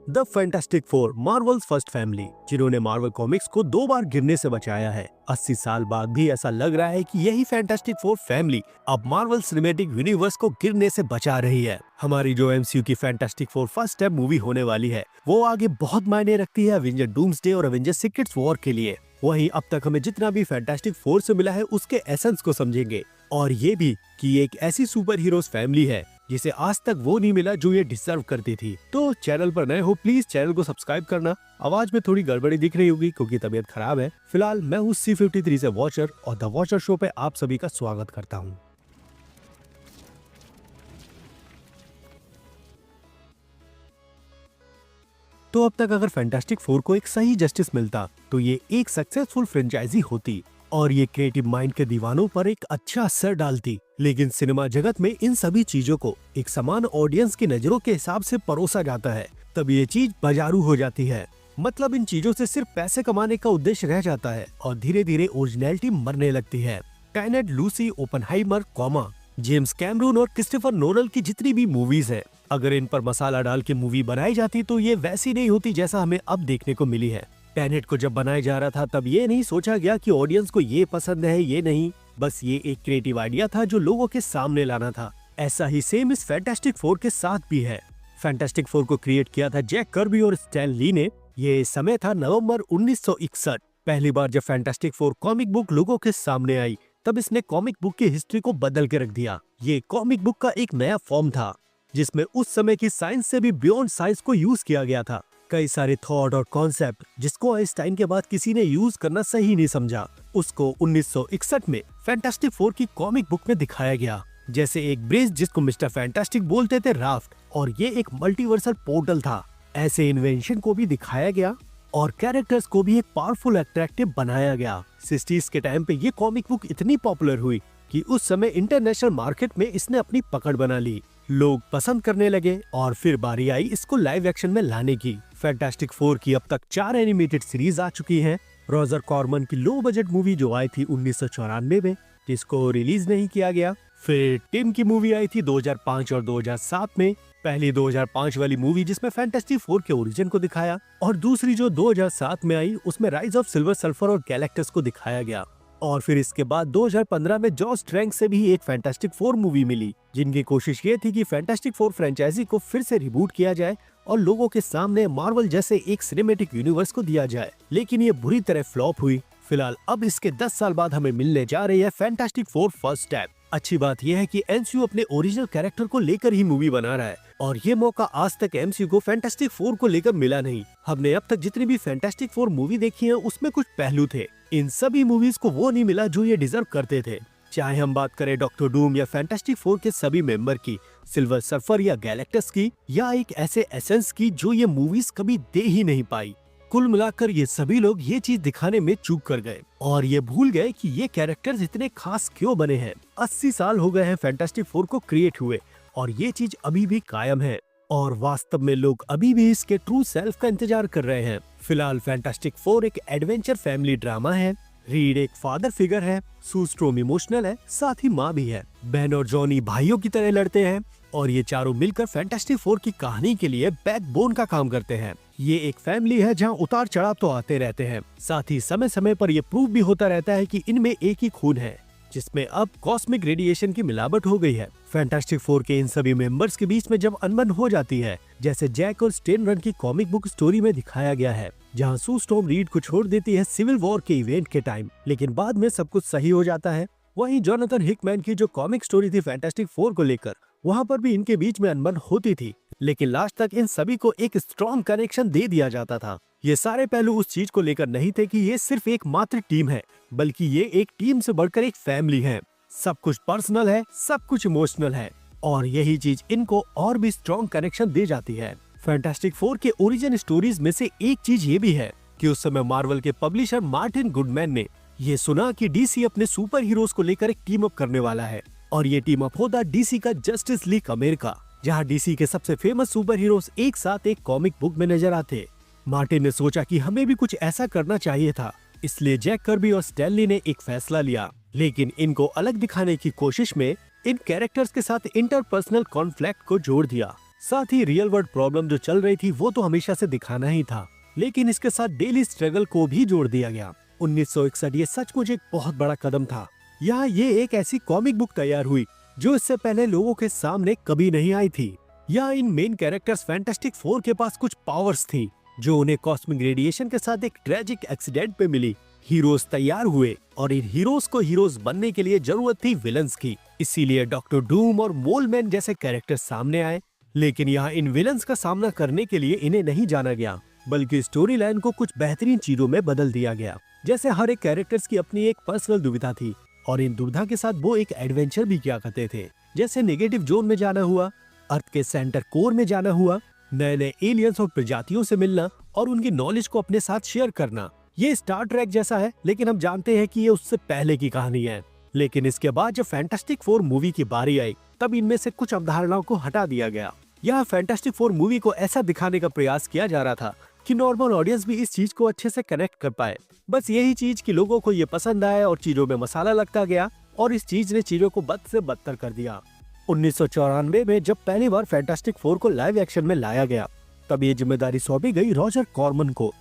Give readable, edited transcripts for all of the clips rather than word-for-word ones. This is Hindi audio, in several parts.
The fantastic four, Marvels first family, जिन्होंने मार्वल कॉमिक्स को 2 बार गिरने से बचाया है। 80 साल बाद भी ऐसा लग रहा है कि यही फैंटास्टिक फोर फैमिली अब मार्वल सिनेमैटिक यूनिवर्स को गिरने से बचा रही है। हमारी जो एमसीयू की fantastic four first step movie होने वाली है, वो आगे बहुत मायने रखती है एवेंजर डूम्सडे और एवेंजर सीक्रेट वॉर के लिए। वहीं अब तक हमें जितना भी फैंटास्टिक फोर से मिला है, उसके एसेंस को समझेंगे और ये भी कि एक ऐसी सुपर हीरोज फैमिली है जिसे आज तक वो नहीं मिला जो ये डिजर्व करती थी। तो चैनल पर नए हो प्लीज चैनल को सब्सक्राइब करना। आवाज में थोड़ी गड़बड़ी दिख रही होगी क्योंकि तबीयत खराब है। फिलहाल मैं हूँ C53 से वॉचर और द वॉचर शो पे आप सभी का स्वागत करता हूँ। तो अब तक अगर फैंटास्टिक फोर को एक सही जस्टिस मिलता तो ये एक सक्सेसफुल फ्रेंचाइजी होती और ये क्रिएटिव माइंड के दीवानों पर एक अच्छा असर डालती। लेकिन सिनेमा जगत में इन सभी चीजों को एक समान ऑडियंस की नजरों के हिसाब से परोसा जाता है, तब ये चीज बाजारू हो जाती है। मतलब इन चीजों से सिर्फ पैसे कमाने का उद्देश्य रह जाता है और धीरे धीरे ओरिजिनलिटी मरने लगती है। Tenet, Lucy, Oppenheimer, James Cameron और क्रिस्टोफर नोलन की जितनी भी मूवीज है, अगर इन पर मसाला डाल के मूवी बनाई जाती तो ये वैसी नहीं होती जैसा हमें अब देखने को मिली है। टेनेट को जब बनाया जा रहा था तब ये नहीं सोचा गया कि ऑडियंस को ये पसंद है, ये नहीं, बस ये एक क्रिएटिव आइडिया था जो लोगों के सामने लाना था। ऐसा ही सेम इस फैंटास्टिक फोर के साथ भी है। फैंटास्टिक फोर को क्रिएट किया था जैक कर्बी और स्टैन ली ने। ये समय था नवंबर 1961। पहली बार जब फैंटास्टिक फोर कॉमिक बुक लोगों के सामने आई तब इसने कॉमिक बुक की हिस्ट्री को बदल के रख दिया। ये कॉमिक बुक का एक नया फॉर्म था जिसमें उस समय की साइंस से भी बियॉन्ड साइंस को यूज किया गया था। कई सारे थॉट और कॉन्सेप्ट जिसको आइंस्टाइन के बाद किसी ने यूज करना सही नहीं समझा, उसको 1961 में फैंटास्टिक फोर की कॉमिक बुक में दिखाया गया। जैसे एक ब्रिज जिसको मिस्टर फैंटास्टिक बोलते थे, राफ्ट, और ये एक मल्टीवर्सल पोर्टल था। ऐसे इन्वेंशन को भी दिखाया गया और कैरेक्टर्स को भी एक पावरफुल अट्रैक्टिव बनाया गया। 60s के टाइम पे ये कॉमिक बुक इतनी पॉपुलर हुई कि उस समय इंटरनेशनल मार्केट में इसने अपनी पकड़ बना ली। लोग पसंद करने लगे और फिर बारी आई इसको लाइव एक्शन में लाने की। फैंटास्टिक फोर की अब तक 4 एनिमेटेड सीरीज आ चुकी हैं। रोजर कॉर्मन की लो बजट मूवी जो आई थी 1994 में, जिसको रिलीज नहीं किया गया। फिर टिम की मूवी आई थी 2005 और 2007 में। पहली 2005 वाली मूवी जिसमें फैंटास्टिक फोर के ओरिजिन को दिखाया और दूसरी जो 2007 में आई उसमें राइज ऑफ सिल्वर सल्फर और गैलेक्टस को दिखाया गया। और फिर इसके बाद 2015 में जॉस ट्रैंक से भी एक फैंटास्टिक फोर मूवी मिली, जिनकी कोशिश ये थी कि फैंटास्टिक फोर फ्रेंचाइजी को फिर से रिबूट किया जाए और लोगों के सामने मार्वल जैसे एक सिनेमैटिक यूनिवर्स को दिया जाए। लेकिन ये बुरी तरह फ्लॉप हुई। फिलहाल अब इसके 10 साल बाद हमें मिलने जा रही है फैंटास्टिक फोर फर्स्ट स्टेप। अच्छी बात यह है कि एमसीयू अपने ओरिजिनल कैरेक्टर को लेकर ही मूवी बना रहा है और ये मौका आज तक एमसीयू को फैंटास्टिक फोर को लेकर मिला नहीं। हमने अब तक जितनी भी फैंटास्टिक फोर मूवी देखी है उसमें कुछ पहलू थे, इन सभी मूवीज को वो नहीं मिला जो ये डिजर्व करते थे। चाहे हम बात करें डॉक्टर डूम या फैंटास्टिक फोर के सभी मेंबर की, सिल्वर सर्फर या गैलेक्टस की, या एक ऐसे एसेंस की जो ये मूवीज कभी दे ही नहीं पाई। कुल मिलाकर ये सभी लोग ये चीज दिखाने में चूक कर गए और ये भूल गए कि ये कैरेक्टर्स इतने खास क्यों बने हैं। 80 साल हो गए हैं फैंटास्टिक फोर को क्रिएट हुए और ये चीज अभी भी कायम है और वास्तव में लोग अभी भी इसके ट्रू सेल्फ का इंतजार कर रहे हैं। फिलहाल फैंटास्टिक फोर एक एडवेंचर फैमिली ड्रामा है। रीड एक फादर फिगर है, सू स्ट्रोम इमोशनल है, साथ ही माँ भी है। बेन और जॉनी भाइयों की तरह लड़ते हैं और ये चारों मिलकर फैंटास्टिक फोर की कहानी के लिए बैकबोन का काम करते हैं। ये एक फैमिली है जहाँ उतार चढ़ाव तो आते रहते हैं, साथ ही समय समय पर ये प्रूव भी होता रहता है कि इनमें एक ही खून है, जिसमें अब कॉस्मिक रेडिएशन की मिलावट हो गई है। फैंटास्टिक फोर के इन सभी मेंबर्स के बीच में जब अनबन हो जाती है, जैसे जैक और स्टेन रन की कॉमिक बुक स्टोरी में दिखाया गया है, जहां सू स्टॉर्म रीड को छोड़ देती है सिविल वॉर के इवेंट के टाइम, लेकिन बाद में सब कुछ सही हो जाता है। वहीं जोनाथन हिकमैन की जो कॉमिक स्टोरी थी फैंटास्टिक फोर को लेकर, वहां पर भी इनके बीच में अनबन होती थी, लेकिन लास्ट तक इन सभी को एक स्ट्रॉन्ग कनेक्शन दे दिया जाता था। ये सारे पहलू उस चीज को लेकर नहीं थे कि ये सिर्फ एक मात्र टीम है, बल्कि ये एक टीम से बढ़कर एक फैमिली है। सब कुछ पर्सनल है, सब कुछ इमोशनल है और यही चीज इनको और भी स्ट्रॉन्ग कनेक्शन दे जाती है। फैंटास्टिक फोर के ओरिजिन स्टोरीज में से एक चीज ये भी है कि उस समय मार्वल के पब्लिशर मार्टिन गुडमैन ने ये सुना कि डीसी अपने सुपर हीरोज को लेकर एक टीम अप करने वाला है और ये टीम अप होता डीसी का जस्टिस लीग अमेरिका, जहां डीसी के सबसे फेमस सुपर हीरोज एक साथ एक कॉमिक बुक में नजर आते। मार्टिन ने सोचा कि हमें भी कुछ ऐसा करना चाहिए था, इसलिए जैक कर्बी और स्टैन ली ने एक फैसला लिया, लेकिन इनको अलग दिखाने की कोशिश में इन कैरेक्टर्स के साथ इंटरपर्सनल कॉन्फ्लिक्ट को जोड़ दिया। साथ ही रियल वर्ल्ड प्रॉब्लम जो चल रही थी वो तो हमेशा से दिखाना ही था, लेकिन इसके साथ डेली स्ट्रगल को भी जोड़ दिया गया। 1961 ये सचमुच एक बहुत बड़ा कदम था। यहाँ ये एक ऐसी कॉमिक बुक तैयार हुई जो इससे पहले लोगों के सामने कभी नहीं आई थी। यहाँ इन मेन कैरेक्टर्स फैंटास्टिक फोर के पास कुछ पावर्स थी जो उन्हें कॉस्मिक रेडिएशन के साथ एक ट्रेजिक एक्सीडेंट पे मिली। हीरोज तैयार हुए और इन हीरोज को हीरोज बनने के लिए जरूरत थी विलन्स की, इसीलिए डॉक्टर डूम और मोलमैन जैसे कैरेक्टर सामने आए। लेकिन यहाँ इन विलन्स का सामना करने के लिए इन्हें नहीं जाना गया, बल्कि स्टोरी लाइन को कुछ बेहतरीन चीजों में बदल दिया गया। जैसे हर एक कैरेक्टर्स की अपनी एक पर्सनल दुविधा थी और इन दुविधा के साथ वो एक एडवेंचर भी किया करते थे। जैसे नेगेटिव जोन में जाना हुआ, अर्थ के सेंटर कोर में जाना हुआ, नए नए एलियंस और प्रजातियों से मिलना और उनकी नॉलेज को अपने साथ शेयर करना। ये स्टार ट्रैक जैसा है, लेकिन हम जानते हैं कि ये उससे पहले की कहानी है। लेकिन इसके बाद जब फैंटास्टिक फोर मूवी की बारी आई तब इनमें से कुछ अवधारणाओं को हटा दिया गया। यहाँ फैंटास्टिक फोर मूवी को ऐसा दिखाने का प्रयास किया जा रहा था कि नॉर्मल ऑडियंस भी इस चीज को अच्छे से कनेक्ट कर पाए। बस यही चीज कि लोगों को ये पसंद आया और चीजों में मसाला लगता गया और इस चीज ने चीजों को बद से बदतर कर दिया। 1994 में जब पहली बार फैंटास्टिक फोर को लाइव एक्शन में लाया गया तब ये जिम्मेदारी सौंपी गई रॉजर कॉर्मन को।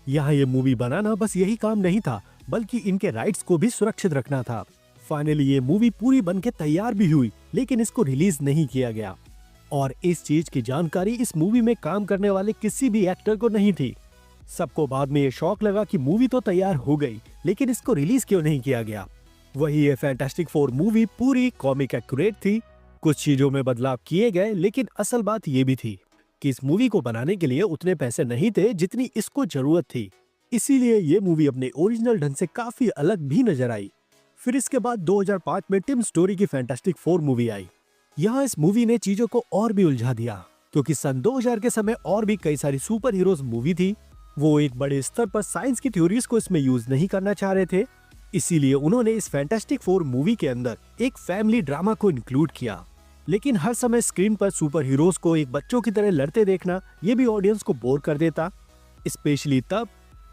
यहाँ ये मूवी बनाना बस यही काम नहीं था, बल्कि इनके राइट्स को भी सुरक्षित रखना था। फाइनली ये मूवी पूरी बनके तैयार भी हुई, लेकिन इसको रिलीज नहीं किया गया और इस चीज की जानकारी इस मूवी में काम करने वाले किसी भी एक्टर को नहीं थी। सबको बाद में ये शौक लगा कि मूवी तो तैयार हो गई, लेकिन इसको रिलीज क्यों नहीं किया गया। वही ये फैंटास्टिक फोर मूवी पूरी कॉमिक एक्यूरेट थी, कुछ चीजों में बदलाव किए गए, लेकिन असल बात ये भी थी कि इस मूवी को बनाने के लिए उतने पैसे नहीं थे जितनी इसको जरूरत थी। इसीलिए ये मूवी अपने ओरिजिनल ढंग से काफी अलग भी नजर आई। फिर इसके बाद 2005 में टिम स्टोरी की फैंटास्टिक फोर मूवी आई। यहाँ इस मूवी ने चीजों को और भी उलझा दिया, क्योंकि सन 2000 के समय और भी कई सारी सुपर हीरोज मूवी थी। वो एक बड़े स्तर पर साइंस की थ्योरीज को इसमें यूज नहीं करना चाह रहे थे, इसीलिए उन्होंने इस फैंटास्टिक फोर मूवी के अंदर एक फैमिली ड्रामा को इंक्लूड किया। लेकिन हर समय स्क्रीन पर सुपर हीरोज को एक बच्चों की तरह लड़ते देखना ये भी ऑडियंस को बोर कर देता, स्पेशली तब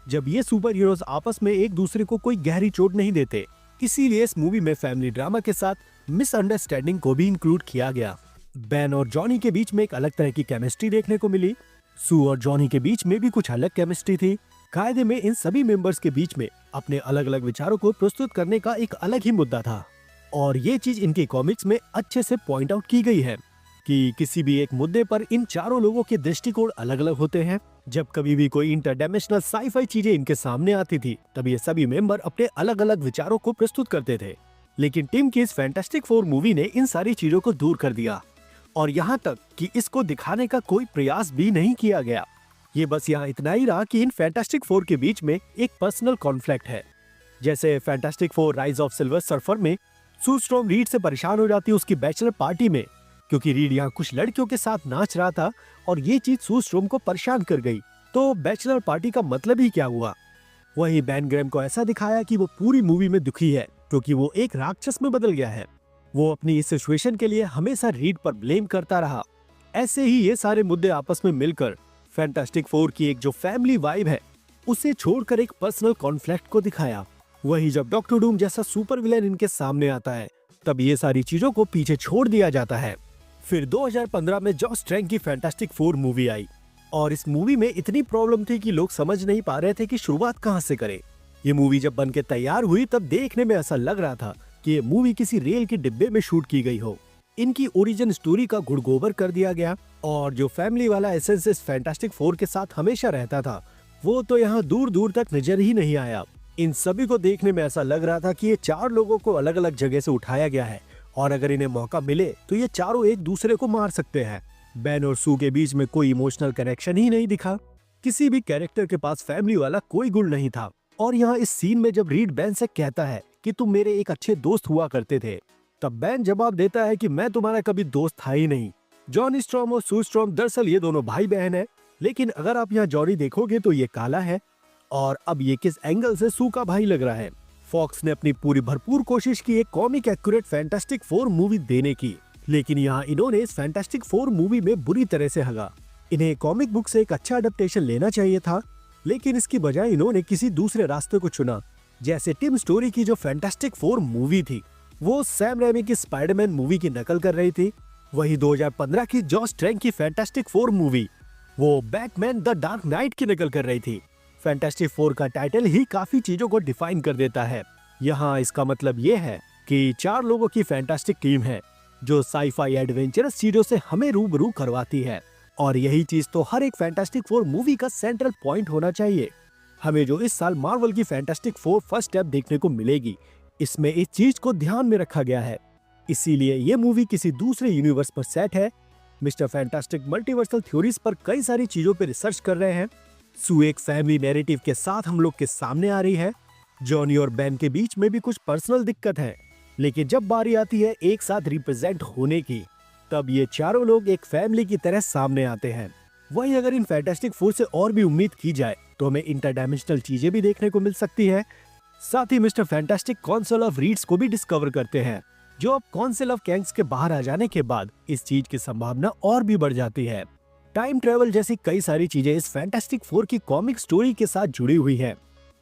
जब ये सुपर हीरोज आपस में एक दूसरे को कोई गहरी चोट नहीं देते। इसीलिए इस मूवी में फैमिली ड्रामा के साथ मिसअंडरस्टैंडिंग को भी इंक्लूड किया गया। बेन और जॉनी के बीच में एक अलग तरह की केमिस्ट्री देखने को मिली। सू और जॉनी के बीच में भी कुछ अलग केमिस्ट्री थी। कायदे में इन सभी मेंबर्स के बीच में अपने अलग अलग विचारों को प्रस्तुत करने का एक अलग ही मुद्दा था और ये चीज इनके कॉमिक्स में अच्छे से पॉइंट आउट की गई है कि किसी भी एक मुद्दे पर इन चारों लोगों के दृष्टिकोण अलग अलग होते हैं। जब कभी भी कोई इंटरडायमेंशनल साई-फाई चीजें इनके सामने आती थी तब ये सभी मेंबर अपने अलग अलग विचारों को प्रस्तुत करते थे। लेकिन टिम की इस फैंटास्टिक फोर मूवी ने इन सारी चीजों को दूर कर दिया और यहाँ तक कि इसको दिखाने का कोई प्रयास भी नहीं किया गया। ये बस यहाँ इतना ही रहा कि इन फैंटास्टिक फोर के बीच में एक पर्सनल कॉन्फ्लिक्ट है। जैसे fantastic four rise of silver surfer में सू स्ट्रॉम रीड से परेशान हो जाती है उसकी बैचलर पार्टी में, क्योंकि रीड यहाँ कुछ लड़कियों के साथ नाच रहा था और ये चीज सू स्ट्रॉम को परेशान कर गई। तो बैचलर पार्टी का मतलब ही क्या हुआ। वही बेन ग्रैम को ऐसा दिखाया कि वो पूरी मूवी में दुखी है क्योंकि वो एक राक्षस में बदल गया है। वो अपनी इस सिचुएशन के लिए हमेशा रीड पर ब्लेम करता रहा। ऐसे ही ये सारे मुद्दे आपस में मिलकर फैंटास्टिक फोर की एक जो फैमिली वाइब है उसे छोड़कर एक पर्सनल कॉन्फ्लिक्ट को दिखाया। वही जब डॉक्टर डूम जैसा सुपर विलेन इनके सामने आता है तब ये सारी चीजों को पीछे छोड़ दिया जाता है। फिर 2015 में जॉस ट्रैंक की फैंटास्टिक फोर मूवी आई और इस मूवी में इतनी प्रॉब्लम थी कि लोग समझ नहीं पा रहे थे कि शुरुआत कहां से करें। ये मूवी जब बनके तैयार हुई तब देखने में ऐसा लग रहा था कि ये मूवी किसी रेल के डिब्बे में शूट की गई हो। इनकी ओरिजिन स्टोरी का गुड़गोबर कर दिया गया और जो फैमिली वाला एसेंस इस फैंटास्टिक फोर के साथ हमेशा रहता था वो तो यहाँ दूर दूर तक नजर ही नहीं आया। इन सभी को देखने में ऐसा लग रहा था कि ये चार लोगों को अलग अलग जगह से उठाया गया है और अगर इन्हें मौका मिले तो ये चारों एक दूसरे को मार सकते हैं। बेन और सू के बीच में कोई इमोशनल कनेक्शन ही नहीं दिखा। किसी भी कैरेक्टर के पास फैमिली वाला कोई गुण नहीं था। और यहाँ इस सीन में जब रीड बेन से कहता है कि तुम मेरे एक अच्छे दोस्त हुआ करते थे, तब बेन जवाब देता है कि मैं तुम्हारा कभी दोस्त था ही नहीं। जॉनी स्ट्रॉम और सू स्ट्रॉम दरअसल ये दोनों भाई बहन है, लेकिन अगर आप यहाँ जॉनी देखोगे तो ये काला है और अब ये किस एंगल से सू का भाई लग रहा है। फॉक्स ने अपनी पूरी भरपूर कोशिश की एक comic accurate fantastic four movie देने की, लेकिन यहाँ इन्होंने इस फैंटास्टिक फोर मूवी में बुरी तरह से हगा। इन्हें कॉमिक बुक से एक अच्छा अडेप्टेशन लेना चाहिए था, लेकिन इसकी बजाय इन्होंने किसी दूसरे रास्ते को चुना। जैसे टिम स्टोरी की जो फैंटास्टिक फोर मूवी थी वो सैम रेमी की स्पाइडरमैन मूवी की नकल कर रही थी। वही 2015 की जॉस ट्रैंक की फैंटास्टिक फोर मूवी, वो बैटमैन द डार्क नाइट की नकल कर रही थी। फैंटास्टिक फोर का टाइटल ही काफी चीजों को डिफाइन कर देता है। यहाँ इसका मतलब ये है कि 4 लोगों की फैंटास्टिक टीम है जो साईफाई एडवेंचरस चीजों से हमें रूबरू करवाती है, और यही चीज तो हर एक फैंटास्टिक फोर मूवी का सेंट्रल पॉइंट होना चाहिए। हमें जो इस साल मार्वल की फैंटास्टिक फोर फर्स्ट स्टेप देखने को मिलेगी, इसमें इस चीज को ध्यान में रखा गया है। इसीलिए ये मूवी किसी दूसरे यूनिवर्स पर सेट है। मिस्टर फैंटास्टिक मल्टीवर्सल थ्योरीज पर कई सारी चीजों पर रिसर्च कर रहे हैं। सू एक फैमिली नैरेटिव के साथ हम लोग के सामने आ रही है। जॉनी और बेन के बीच में भी कुछ पर्सनल दिक्कत है, लेकिन जब बारी आती है एक साथ रिप्रेजेंट होने की, तब ये चारों लोग एक फैमिली की तरह सामने आते हैं। वहीं अगर इन फैंटास्टिक फोर से और भी उम्मीद की जाए तो हमें इंटरडायमेंशनल चीजें भी देखने को मिल सकती है। साथ ही mister fantastic council of reads को भी डिस्कवर करते हैं, जो अब काउंसिल ऑफ कैंग्स के बाहर आ जाने के बाद इस चीज की संभावना और भी बढ़ जाती है। टाइम ट्रेवल जैसी कई सारी चीजें इस फैंटास्टिक फोर की कॉमिक स्टोरी के साथ जुड़ी हुई है।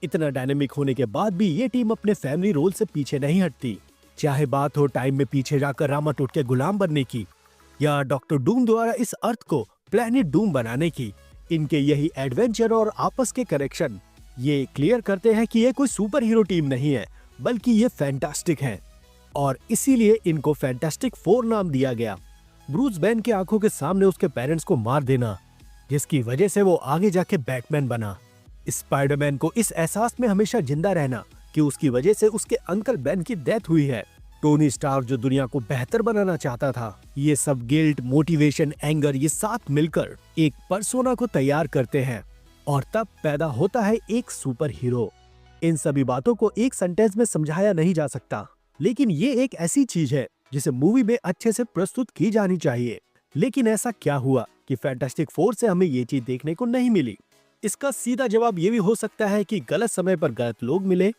इतना डायनेमिक होने के बाद भी ये टीम अपने फैमिली रोल से पीछे नहीं हटती, चाहे बात हो टाइम में पीछे जाकर रामाटोट के गुलाम बनने की, या डॉक्टर डूम द्वारा इस अर्थ को प्लेनेट डूम बनाने की। इनके यही एडवेंचर और आपस के करेक्शन ये क्लियर करते हैं कि ये कोई सुपर हीरो टीम नहीं है, बल्कि ये फैंटास्टिक है, और इसीलिए इनको फैंटास्टिक फोर नाम दिया गया। ब्रूस बेन के आंखों के सामने उसके पेरेंट्स को मार देना, जिसकी वजह से वो आगे जाके बैटमैन बना। स्पाइडरमैन को इस एहसास में हमेशा जिंदा रहना कि उसकी वजह से उसके अंकल बेन की डेथ हुई है। टोनी स्टार्क जो दुनिया को बेहतर बनाना चाहता था। ये सब गिल्ट, मोटिवेशन, एंगर ये साथ मिलकर एक पर्सोना को तैयार करते हैं, और तब पैदा होता है एक सुपर हीरो। इन सभी बातों को एक सेंटेंस में समझाया नहीं जा सकता, लेकिन ये एक ऐसी चीज है जिसे मूवी में अच्छे से प्रस्तुत की जानी चाहिए। लेकिन ऐसा क्या हुआ कि फैंटास्टिक फोर से हमें ये चीज देखने को नहीं मिली? इसका सीधा जवाब ये भी हो सकता है कि गलत समय पर गलत लोग मिले,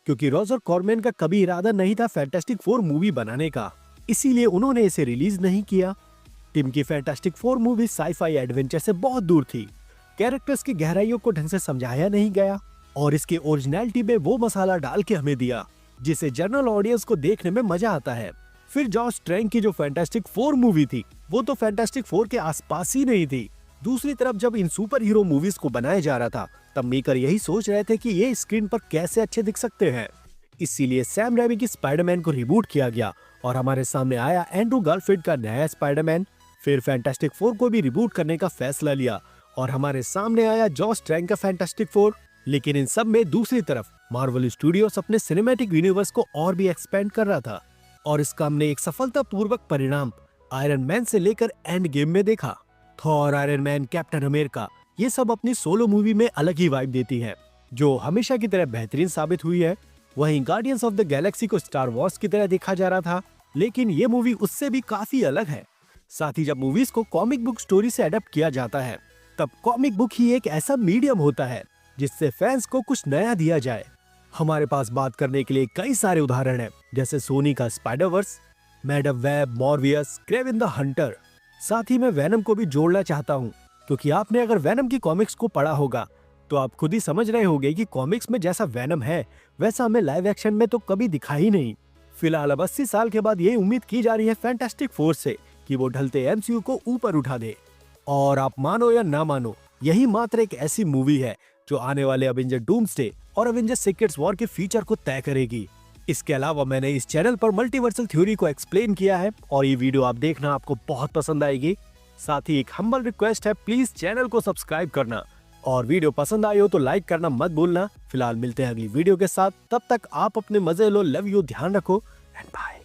क्योंकि रॉजर कॉर्मैन का कभी इरादा नहीं था फैंटास्टिक फोर मूवी बनाने का, इसीलिए उन्होंने इसे रिलीज नहीं किया। टीम की fantastic four movie sci-fi adventure से बहुत दूर थी। कैरेक्टर्स की गहराइयों को ढंग से समझाया नहीं गया, और इसके ओरिजिनलिटी में वो मसाला डाल के हमें दिया जिसे जनरल ऑडियंस को देखने में मजा आता है। फिर जॉस ट्रैंक की जो फैंटास्टिक फोर मूवी थी, वो तो फैंटास्टिक फोर के आसपास ही नहीं थी। दूसरी तरफ जब इन सुपर हीरो मूवीज को बनाया जा रहा था, तब मेकर यही सोच रहे थे कि ये स्क्रीन पर कैसे अच्छे दिख सकते हैं। इसीलिए सैम रेमी की स्पाइडरमैन को रिबूट किया गया और हमारे सामने आया एंड्रू गारफील्ड का नया स्पाइडरमैन। फिर फैंटास्टिक फोर को भी रिबूट करने का फैसला लिया और हमारे सामने आया जॉस ट्रैंक का फैंटास्टिक फोर। लेकिन इन सब में दूसरी तरफ मार्वल स्टूडियोज अपने सिनेमैटिक यूनिवर्स को और भी एक्सपेंड कर रहा था, और इसका हमने एक सफलतापूर्वक परिणाम आयरन मैन से लेकर एंड गेम में देखा। Thor, iron man, captain America ये सब अपनी सोलो मूवी में अलग ही वाइब देती है, जो हमेशा की तरह बेहतरीन साबित हुई है। वहीं गार्डियंस ऑफ द गैलेक्सी को स्टार वॉर्स की तरह देखा जा रहा था, लेकिन ये मूवी उससे भी काफी अलग है। साथ ही जब मूवीज को कॉमिक बुक स्टोरी से अडेप्ट किया जाता है, तब कॉमिक बुक ही एक ऐसा मीडियम होता है जिससे फैंस को कुछ नया दिया जाए। हमारे पास बात करने के लिए कई सारे उदाहरण हैं, जैसे सोनी का Spider-Verse, Madame Web, Morbius, Kraven the Hunter. साथ ही मैं वेनम को भी जोड़ना चाहता हूँ, क्योंकि आपने अगर वेनम की कॉमिक्स को पढ़ा होगा तो आप खुद ही समझ रहे होंगे कि कॉमिक्स में जैसा वेनम है वैसा हमें लाइव एक्शन में तो कभी दिखा ही नहीं। फिलहाल अब 80 साल के बाद ये उम्मीद की जा रही है फैंटास्टिक फोर से कि वो ढलते एमसीयू को ऊपर उठा दे। और आप मानो या ना मानो, यही मात्र एक ऐसी मूवी है जो आने वाले अवेंजर डूम्सडे और अवेंजर सीक्रेट्स वॉर के फ्यूचर को तय करेगी। इसके अलावा मैंने इस चैनल पर मल्टीवर्सल थ्योरी को एक्सप्लेन किया है, और ये वीडियो आप देखना आपको बहुत पसंद आएगी। साथ ही एक हम्बल रिक्वेस्ट है, प्लीज चैनल को सब्सक्राइब करना, और वीडियो पसंद आई हो तो लाइक करना मत भूलना। फिलहाल मिलते हैं अगली वीडियो के साथ, तब तक आप अपने मजे लो, लव यू, ध्यान रखो एंड बाय।